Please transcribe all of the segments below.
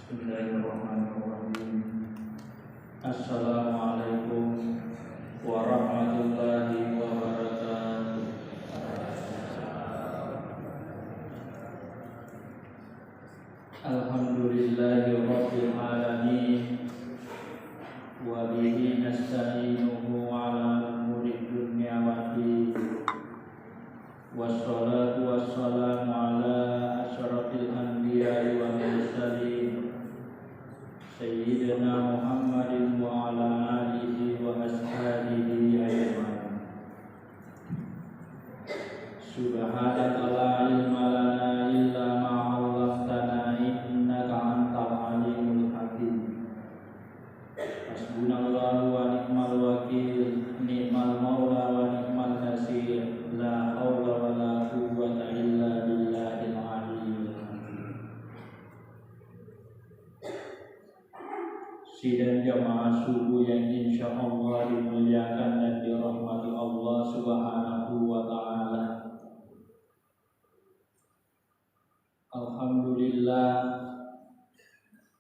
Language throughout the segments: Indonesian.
Bismillahirrahmanirrahim. Assalamualaikum warahmatullahi wabarakatuh. Alhamdulillahi rabbil alamin. Wa bihi nasta'inuhu ala umuri dunya waddin. Wassalatu wassalamu ala asyrafil anbiya'i wal mursalin Sayyidina Muhammadin wa ala alihi wa ashabihi ajma'in. Subhanaka la ilma lana illa ma 'allamtana innaka antal alimul hakim. Hasbunallahu wa ni'mal wakil, ni'mal maula wa ni'mal nasir. La haula wa la quwwata illa billahil aliyyil azim. Sidang jamaah subuh yang insyaallah dimuliakan dan dirahmati Allah Subhanahu wa taala. Alhamdulillah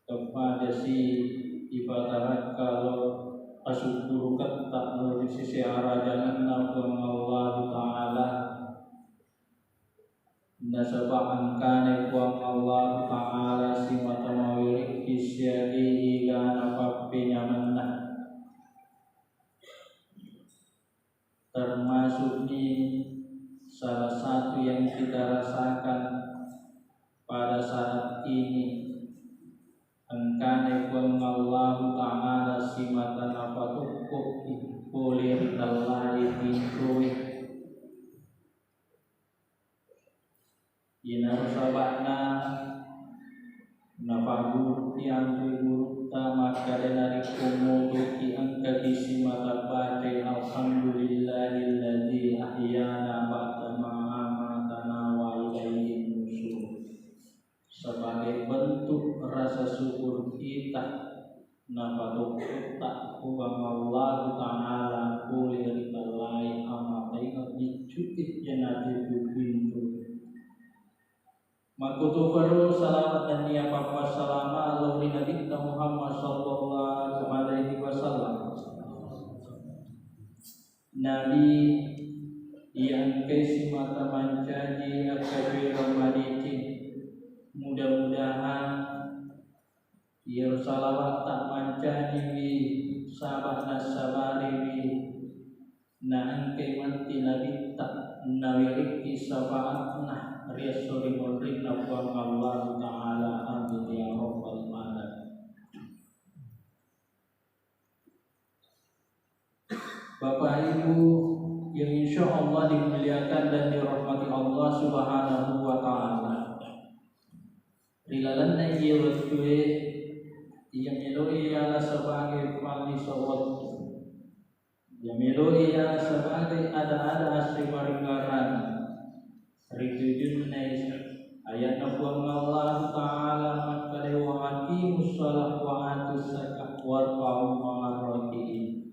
kepada si ibadah kalau asyukur tak melalui sisi arah jalan Allah taala nasabah angkane kuang Allah taala si mata mawiri kisyadi ila nafapinya menah, termasuk di salah satu yang kita rasakan pada saat ini angkane kuang Allah taala si mata nafatukuk ipolir talari tingkui ina sabana nafagur tiang guru maka dari kumuduki angka isi mata baca alhamdulillahilladzi ahyana ba'da ma amatana wa ilaihi nusyur, sebagai bentuk rasa syukur kita nafatuk tak kubang Allah ta'ala kulir talai amatai dicuit janati pintu makutu faru salamat dan niya papa salama alaihi nabi Muhammad sallallahu alaihi wasallam. Nabi yang kesi mata mancaji akabir ramaditi, mudah-mudahan ya salawat tak mancaji bi sahabat nasabari bi na angke manti nabi tak nawiriki sahabat nah Riyasuri murri nafwam Allah ta'ala amin ya rabbal alamin. Bapak Ibu yang insya Allah dimuliakan dan dirahmati Allah Subhanahu wa ta'ala, rilalan na iya waktuwe yang meloi ialah sebagai pali sawat, yang meloi ialah sebagai ada asri maringgaran ritujun ayat nafwam Allah ta'ala makale wa aqimus shalah wa atus zakat warfa'u ma'arraki'in.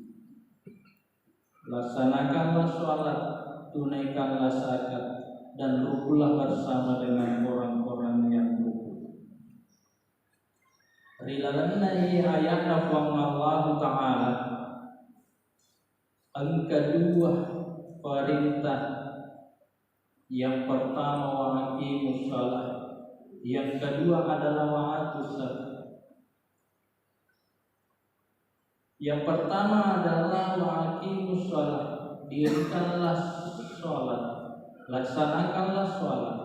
Laksanakanlah sholat, tunaikanlah zakat, dan rukulah bersama dengan orang-orang yang ruku. Rilalanna ayat nafwam Allah ta'ala ang kedua perintah. Yang pertama wa aqimus shalah, yang kedua adalah wa atus zakat. Yang pertama adalah wa aqimus shalah, dirikanlah sholat, laksanakanlah sholat.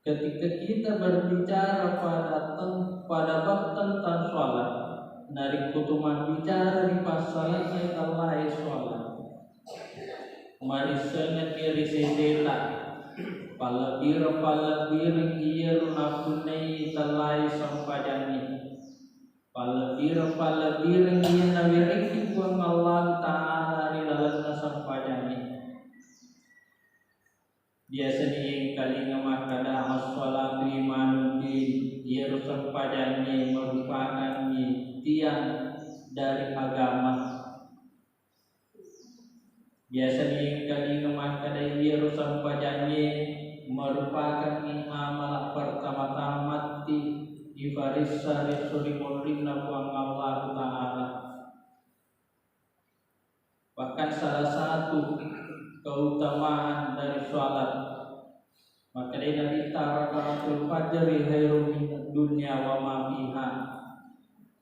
Ketika kita berbicara pada bab tentang sholat, dari kutuman bicara di pasal ayat Allah sholat. Mari sangat kiri sedela palabir iya runapunai talai sampadani palabir iya nawiriki kuang Allah ta'ala rilalana sampadani. Biasanya yang kali ngamakada as-sholatu imanuddin iya sampadani merupakan tiang dari agama. Biasanya yang kali ngamakada iya sampadani merupakan amal pertama-tama di barisa Rasulullah Allah Ta'ala. Bahkan salah satu keutamaan dari sholat, maka dia ditara rakaatul fajri khairum minad dunya wa ma fiha.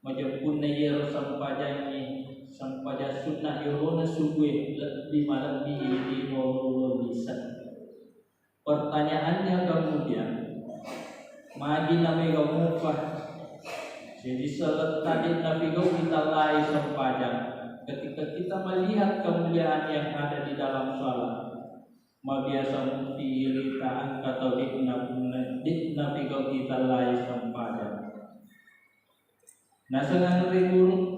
Majapun ya sampaja sunnah yuruna subuh lebih malam di walau lisan. Pertanyaannya kemudian, magi nami gomufah. Jadi salat tadi nabi gom kita lai sampaja. Ketika kita melihat kemuliaan yang ada di dalam sholat, biasa mufti taan atau nabi gom kita lai sampaja. Nah, dengan riburut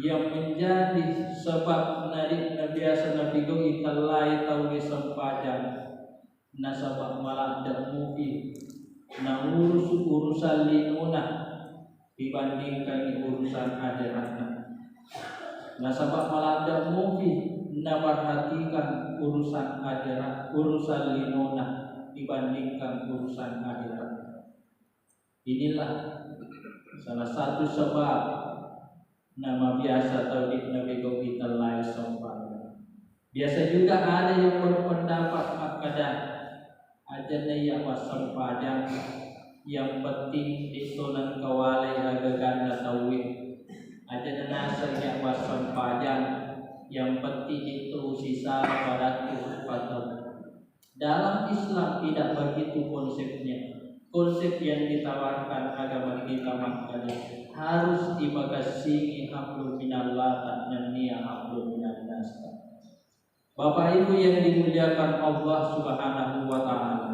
yang menjadi sebab biasa nabi gom kita lai tahu sampaja. Nah, sebab malah dan mufti. Nah, urusan linuna dibandingkan urusan akhiratnya. Nah, sebab malah ada mufi perhatikan urusan akhirat, urusan linona dibandingkan urusan akhirat. Inilah salah satu sebab nama biasa tauhid Nabi kita lain sopan. Biasa juga ada yang berpendapat akadah aja yang wasam padang yang penting disunan kawalai agagana tauhid. Ada nasar yang wasam padang yang penting itu sisa pada Tuhan. Dalam Islam tidak begitu konsepnya. Konsep yang ditawarkan agama kita makanya harus dibagasi hablum minallah dan niya hablum minannas. Bapak Ibu yang dimuliakan Allah Subhanahu wa taala.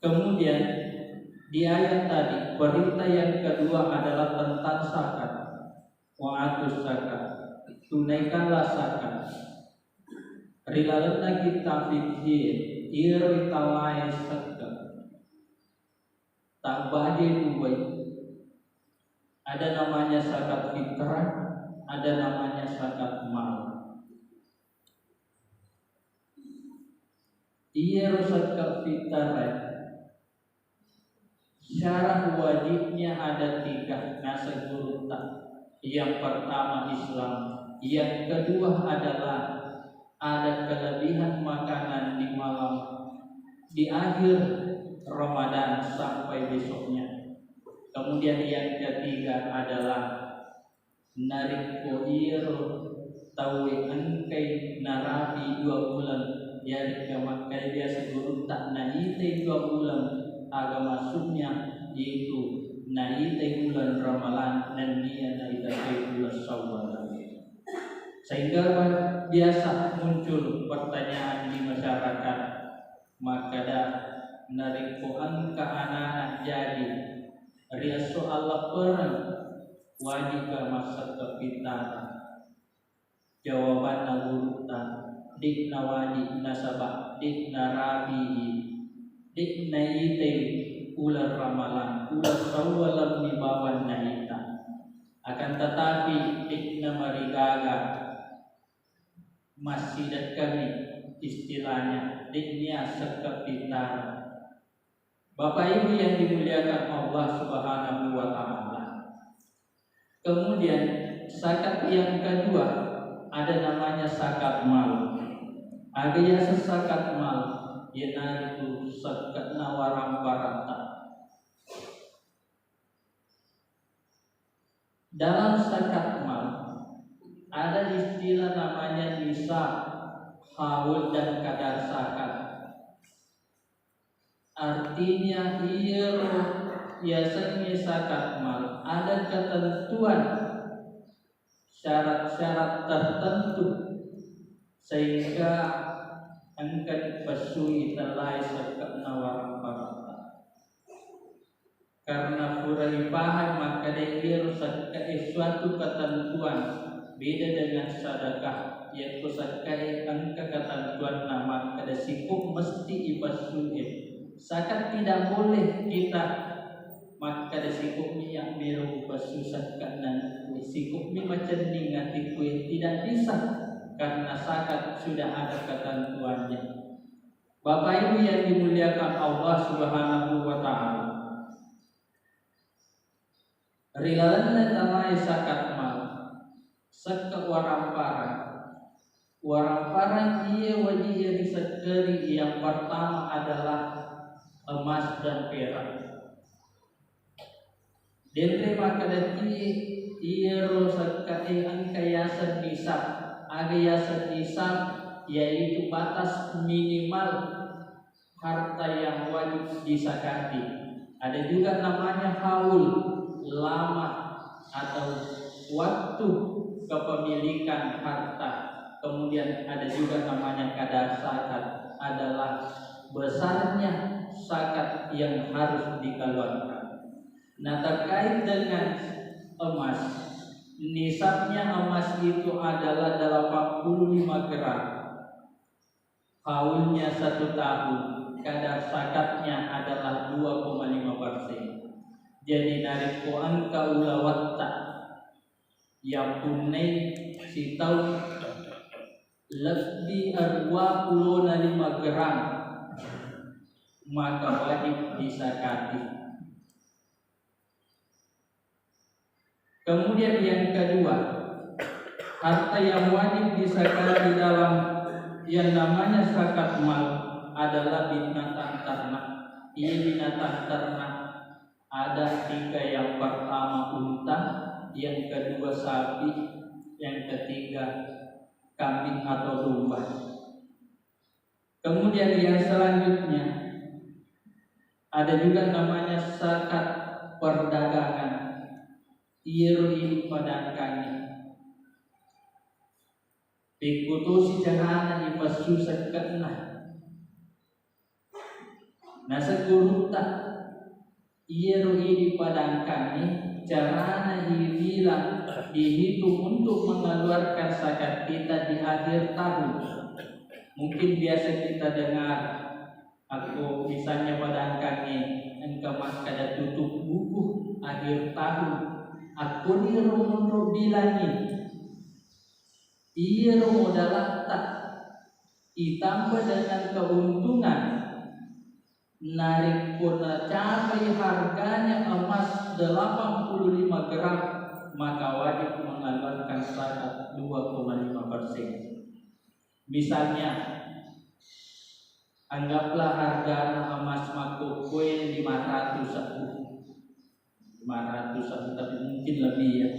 Kemudian di ayat tadi perintah yang kedua adalah tentang zakat. Wa'atus zakat, tunaikanlah zakat. Rilalana kita fikir iri talai zakat. Tak badi dubai. Ada namanya zakat fitrah, ada namanya zakat mal. Iri zakat fitrah, syarat wajibnya ada 3 nasa guru tak. Yang pertama Islam, yang kedua adalah ada kelebihan makanan di malam di akhir Ramadan sampai besoknya. Kemudian yang ketiga adalah narik koir tawi angkai narabi 2 bulan dari kemakai biasa guru tak naite 2 bulan agama masuknya yaitu naite bulan Ramadan dan dia naite bulan Syawal. Sehingga biasa muncul pertanyaan di masyarakat, maka dah narikoan ke anak jadi ria soal perang wajib masa kepitan. Jawaban nagurutan dik nawadi nasabah dik narabi dik naite ular ramalan ular sawalam di bawah naita. Akan tetapi dikna marigaga masjidat kami istilahnya diknya sekepitar. Bapak Ibu yang dimuliakan Allah Subhanahu wa taala. Kemudian zakat yang kedua ada namanya zakat mal. Ada yang zakat mal yaitu zakat nawaram barata. Dalam zakat mal ada istilah namanya nisab, haul dan kadar zakat. Artinya biasanya zakat mal ada ketentuan syarat-syarat tertentu sehingga engkau pesui terlai zakat nawaram barata. Karena furai paham maka dia zakat suatu ketentuan beda dengan sedekah yaitu zakat angka ketentuan nama kada sikup mesti ibasuin. Zakat tidak boleh kita maka kada sikupnya yang biru basu zakat dan sikupnya macam ni ngati kuih tidak bisa karena zakat sudah ada ketentuannya. Bapak Ibu yang dimuliakan Allah Subhanahu wa taala. Rilalanna tamai sakat mal saka waramparan ia wajib yang sekali yang pertama adalah emas dan perak. Dendre makadati ia rosakati angkayasan nisab. Agayasan nisab yaitu batas minimal harta yang wajib disakati. Ada juga namanya haul, lama atau waktu kepemilikan harta. Kemudian ada juga namanya kadar zakat, adalah besarnya zakat yang harus dikeluarkan. Nah, terkait dengan emas, nisabnya emas itu adalah 85 gram. Haulnya 1 tahun. Kadar zakatnya adalah 2,5%. Jadi dari koan kaulawatta yang punai si tahu lebih 25 gram maka wajib disakati. Kemudian yang kedua, harta yang wajib disakati dalam yang namanya zakat mal adalah binatang ternak. Ini binatang ternak ada 3. Yang pertama unta, yang kedua sapi, yang ketiga kambing atau domba. Kemudian yang selanjutnya ada juga namanya zakat perdagangan. Ieu padangkani pikutusi jahana ipasusat kenah. Nasa guruta ieu padangkani carana hilang dihitung untuk mengeluarkan zakat kita di akhir tahun. Mungkin biasa kita dengar, aku misalnya padangkani engkau kada tutup buku akhir tahun. Aku ni rumunro bilangi iya modal tak ditambah dengan keuntungan narik pun capai harganya emas 85 gram maka wajib mengeluarkan zakat 2,5%. Misalnya anggaplah harga emas makukue 500 tapi mungkin lebih ya.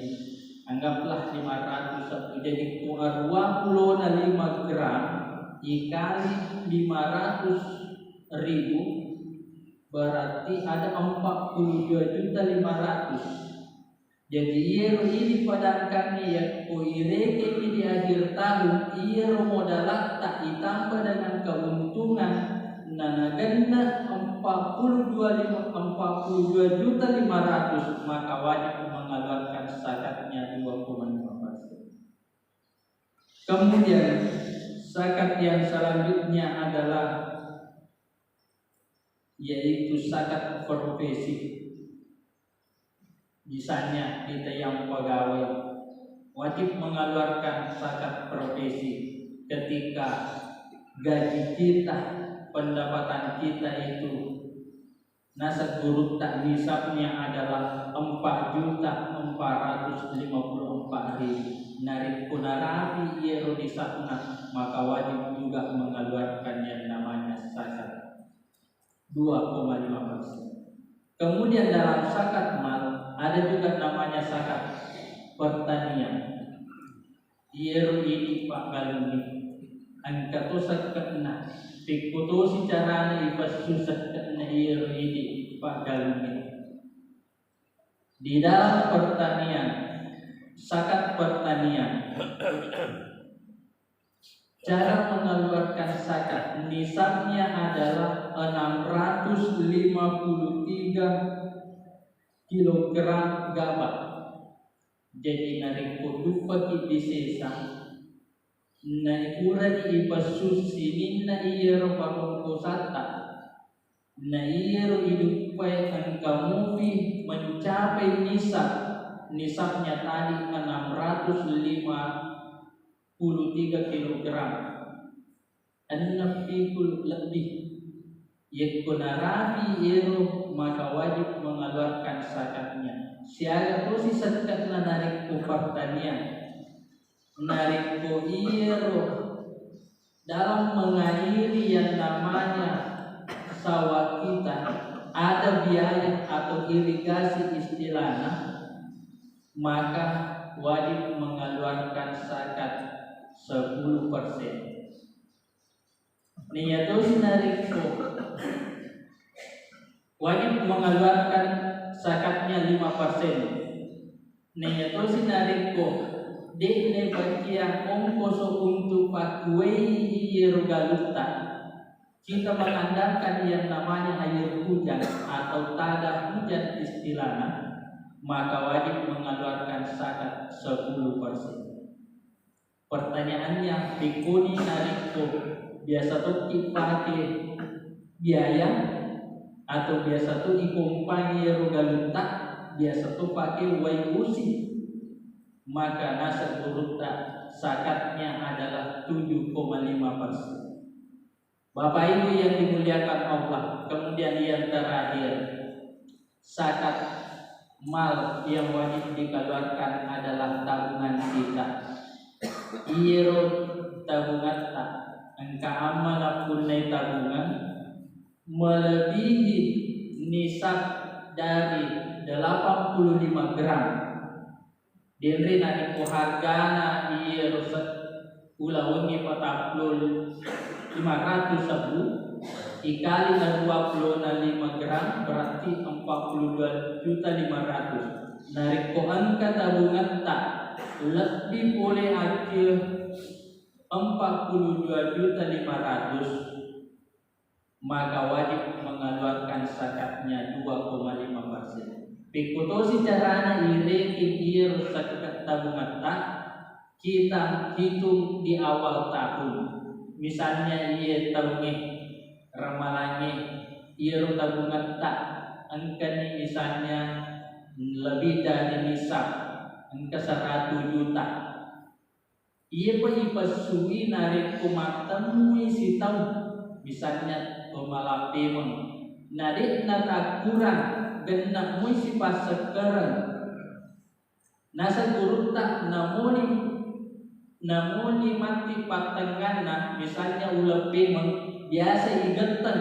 Anggaplah 500 jadi 25 gram dikali 500.000 berarti ada 42.500.000. Jadi ini padangkan ya kuireke di akhir tahun ia modal tak ditambah dengan keuntungan nanaganda 42.500.000 maka wajib mengeluarkan zakatnya 2,5%. Kemudian zakat yang selanjutnya adalah yaitu zakat profesi. Misalnya kita yang pegawai wajib mengeluarkan zakat profesi ketika gaji kita, pendapatan kita itu nasa guru tak nisabnya adalah 4.454.000 narik punarapi iero nisabna maka wajib juga mengeluarkan yang namanya zakat 2,5%. Kemudian dalam zakat mal ada juga namanya zakat pertanian. Iero ini Pak Galuni angka tosak kena pikutusi caranya ipasusat kena iero ini Pak Galuni. Di dalam pertanian, zakat pertanian, cara mengeluarkan zakat nisabnya adalah 653 kilogram gabah. Jadi narik kudu pagi bisesa na ikura di ipasusi na iyero pangkusata na iyero idupai angkamufi mencapai nisabnya tadi 653 kilogram. An pikul lebih yakuna rabi iro maka wajib mengeluarkan zakatnya. Siaga posisi zakat narik ku pertanian, narik ku iro dalam mengairi yang namanya sawah kita ada biaya atau irigasi istilahnya, maka wajib mengeluarkan zakat 10%. Niyato sinariko wajib mengeluarkan zakatnya 5%. Niyato sinariko dekne bakia ongkoso untuk pakuei iero galuta. Kita mengandalkan yang namanya air hujan atau tada hujan istilahnya, maka wajib mengeluarkan zakat 10%. Pertanyaannya, pikuni nariko biasa tuh dipakai biaya atau biasa tuh dikumpangi rogalunta, biasa tuh pakai waiusi, maka nasab burukta zakatnya adalah 7,5%. Bapak Ibu yang dimuliakan Allah, kemudian yang terakhir, zakat mal yang wajib dikeluarkan adalah tabungan kita. Iro tabungan tak angka amanah punai tabungan melebihi nisab dari 85 gram. Diri nani ku hargana iro ulawungi pataplul 500 sabu dikali 25 gram berarti 42.500. Narik ko angka tabungan tak lebih boleh aja 42.500, maka wajib mengeluarkan zakatnya 2,5%. Pikutosi caranya ire zakat tabungan tak kita hitung di awal tahun. Misalnya ia tahunnya ramalannya ia tabungan tak angkanya misalnya lebih dari nisab angka 100 juta. Ia ipasui narik kumatemui si tahu misalnya pemalam pemon narik nata kurang genap muisi pas sekarang nasa guru tak namuni mati patengana misalnya ulah pemon biasa igeten,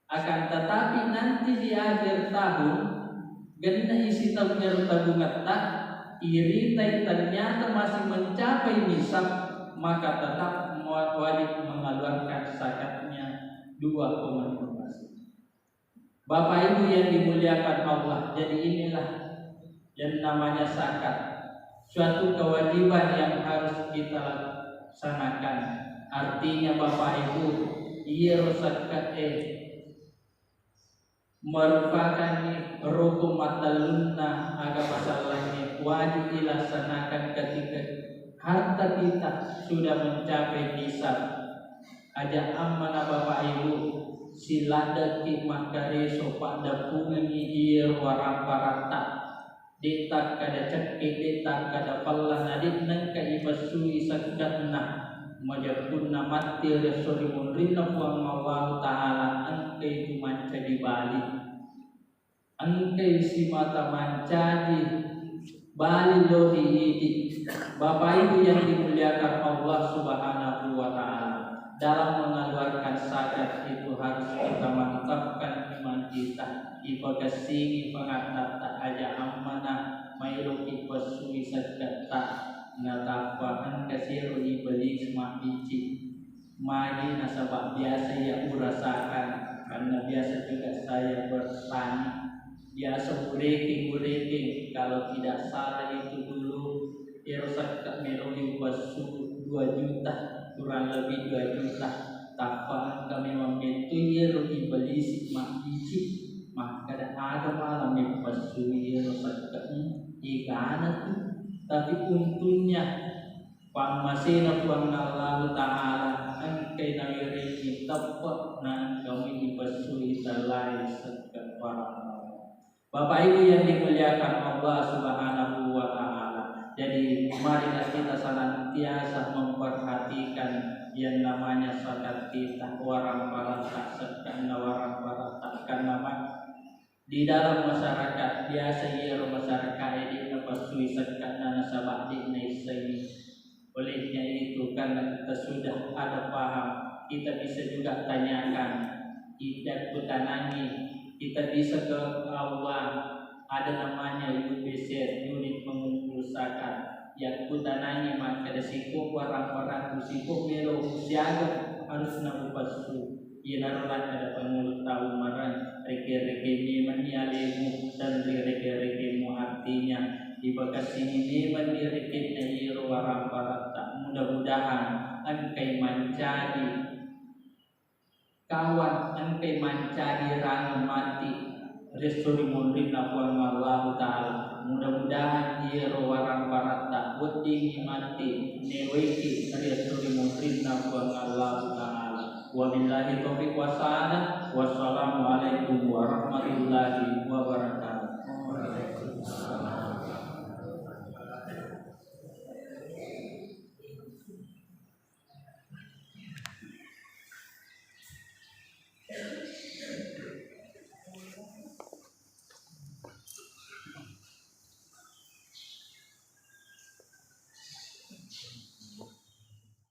akan tetapi nanti di akhir tahun gena isi tahun tabungan tak iri ternyata masih mencapai nisab, maka tetap wajib mengeluarkan zakatnya 2,5%. Bapak Ibu yang dimuliakan Allah, jadi inilah yang namanya zakat, suatu kewajiban yang harus kita laksanakan. Artinya Bapak Ibu, zakat merupakan rukun matalunna agama salahnya wajib dilaksanakan ketika harta kita sudah mencapai nisab. Aja amanah Bapak Ibu silada ki makare sopak dapungi ir waramparata detak kada cekki detak kada pallah nadit nang ka ibasui sakatna majapunna mati rasulun rinna wa Allah taala angkai itu manca di Bali, angkai si mata manca di Bali lohi idi. Bapak Ibu yang dimuliakan Allah Subhanahu wa taala, dalam mengeluarkan zakat itu harus kita mantapkan iman kita. Ipagasi pangata aja amanah mayro ipasui zakat natafahan kasiru iblis ma'ici magi nasabah biasa ya urasakan, karena biasa juga saya bertani biasa breaking kalau tidak salah itu dulu zakat meroni basu 2 juta kurang lebih 2 juta tafahan kami membetul iblis ma'ici maka ada malam basu zakatnya ikana tuh. Tapi untungnya pamasina puang Allah taala angkai nawiri tepat nan kami dipasui talai sekat para. Bapak Ibu yang dimuliakan Allah Subhanahu wa taala, jadi marilah kita senantiasa memperhatikan yang namanya sakat kita warang parata serta warang parata karena di dalam masyarakat biasa ya masyarakat ini napasui serta nasabah di naisai. Olehnya itu karena kita sudah ada paham, kita bisa juga tanyakan, kita kutanangi, kita bisa ke Allah. Ada namanya UPC, unit mengumpul zakat. Yang kutanangi maka ada sibuk orang-orang sibuk melo siaga harus nabupasu. Ia narulah ada pengulut tahu marah reke-reke manialemu dan reke-rekemu artinya di bagas ini mendirikitnya iro warang parata. Mudah-mudahan engkai mencari kawan, engkai mencari rangga mati resturi mundrin nabuang Allah Ta'ala. Mudah-mudahan iro warang parata wedi mati neweki resturi mundrin nabuang Allah Ta'ala. Wabillahi taufiq wassalam. Wassalamualaikum warahmatullahi wabarakatuh.